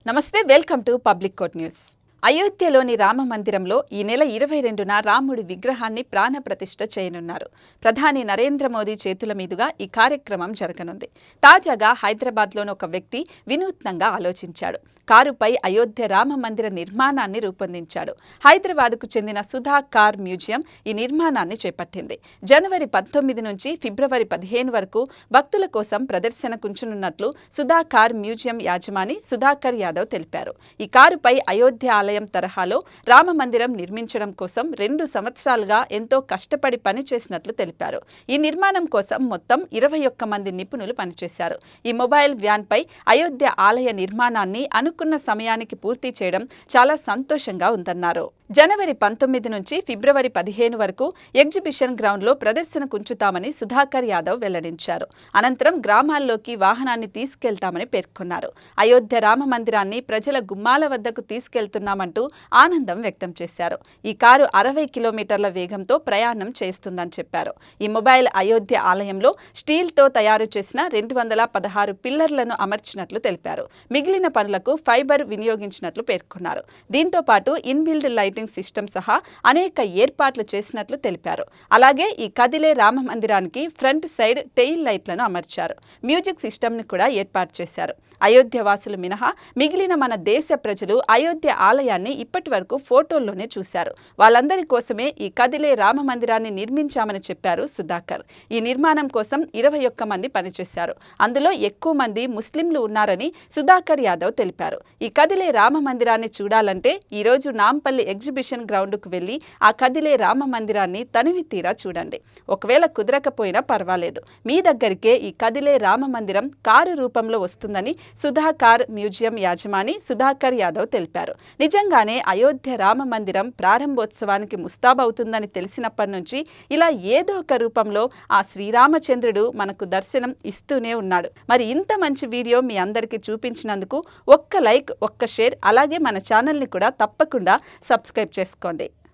నమస్తే, welcome to public court news. అయోధ్యలోని రామ మందిరంలో ఈ నెల 22న రాముడి విగ్రహాన్ని ప్రాణప్రతిష్ఠ చేయనున్నారు. ప్రధాని నరేంద్ర మోదీ చేతుల మీదుగా ఈ కార్యక్రమం జరగనుంది. తాజాగా హైదరాబాద్లోని ఒక వ్యక్తి వినూత్నంగా ఆలోచించాడు. కారుపై అయోధ్య రామ మందిర నిర్మాణాన్ని రూపొందించాడు. హైదరాబాద్కు చెందిన సుధా కార్ మ్యూజియం ఈ నిర్మాణాన్ని చేపట్టింది. జనవరి 19 నుంచి ఫిబ్రవరి 15 వరకు భక్తుల కోసం ప్రదర్శనకుంచనున్నట్లు సుధా కార్ మ్యూజియం యాజమాని సుధాకర్ యాదవ్ తెలిపారు. ఈ కారుపై అయోధ్య ఆలయం తరహాలో రామ మందిరం నిర్మించడం కోసం 2 సంవత్సరాలుగా ఎంతో కష్టపడి పనిచేసినట్లు తెలిపారు. ఈ నిర్మాణం కోసం మొత్తం 21 మంది నిపుణులు పనిచేశారు. ఈ మొబైల్ వ్యాన్పై అయోధ్య ఆలయ నిర్మాణాన్ని అనుకున్న సమయానికి పూర్తి చేయడం చాలా సంతోషంగా ఉందన్నారు. జనవరి 19 నుంచి ఫిబ్రవరి 15 వరకు ఎగ్జిబిషన్ గ్రౌండ్లో ప్రదర్శనకుంచుతామని సుధాకర్ యాదవ్ వెల్లడించారు. అనంతరం గ్రామాల్లోకి వాహనాన్ని తీసుకెళ్తామని పేర్కొన్నారు. అయోధ్య రామ మందిరాన్ని ప్రజల గుమ్మాల వద్దకు తీసుకెళ్తున్నామంటూ ఆనందం వ్యక్తం చేశారు. ఈ కారు 60 కిలోమీటర్ల వేగంతో ప్రయాణం చేస్తుందని చెప్పారు. ఈ మొబైల్ అయోధ్య ఆలయంలో స్టీల్తో తయారు చేసిన 216 పిల్లర్లను అమర్చినట్లు తెలిపారు. మిగిలిన పనులకు ఫైబర్ వినియోగించినట్లు పేర్కొన్నారు. దీంతో పాటు ఇన్బిల్డ్ లైటింగ్ సిస్టమ్ సహా అనేక ఏర్పాట్లు చేసినట్లు తెలిపారు. అలాగే ఈ కదిలే రామ మందిరానికి ఫ్రంట్ సైడ్ టెయిల్ లైట్లను అమర్చారు. మ్యూజిక్ సిస్టమ్ని కూడా ఏర్పాటు చేశారు. అయోధ్య వాసులు మినహా మిగిలిన మన దేశ ప్రజలు అయోధ్య ఆలయాన్ని ఇప్పటి వరకు ఫోటోల్లోనే చూశారు. వాళ్ళందరి కోసమే ఈ కదిలే రామ మందిరాన్ని నిర్మించామని చెప్పారు సుధాకర్. ఈ నిర్మాణం కోసం 21 మంది పనిచేశారు. అందులో ఎక్కువ మంది ముస్లింలు ఉన్నారని సుధాకర్ యాదవ్ తెలిపారు. ఈ కదిలే రామ మందిరాన్ని చూడాలంటే ఈరోజు నాంపల్లి ఎగ్జిబిషన్ గ్రౌండ్కు వెళ్ళి ఆ కదిలే రామ మందిరాన్ని తనివి తీరా చూడండి. ఒకవేళ కుదరకపోయినా పర్వాలేదు, మీ దగ్గరికే ఈ కదిలే రామ మందిరం కారు రూపంలో వస్తుందని సుధా కార్ మ్యూజియం యాజమాని సుధాకర్ యాదవ్ తెలిపారు. నిజంగానే అయోధ్య రామ మందిరం ప్రారంభోత్సవానికి ముస్తాబవుతుందని తెలిసినప్పటి నుంచి ఇలా ఏదో ఒక రూపంలో ఆ శ్రీరామచంద్రుడు మనకు దర్శనం ఇస్తూనే ఉన్నాడు. మరి ఇంత మంచి వీడియో మీ అందరికీ చూపించినందుకు ఒక్క లైక్, ఒక్క షేర్, అలాగే మన ఛానల్ని కూడా తప్పకుండా సబ్స్క్రైబ్ చేసుకోండి.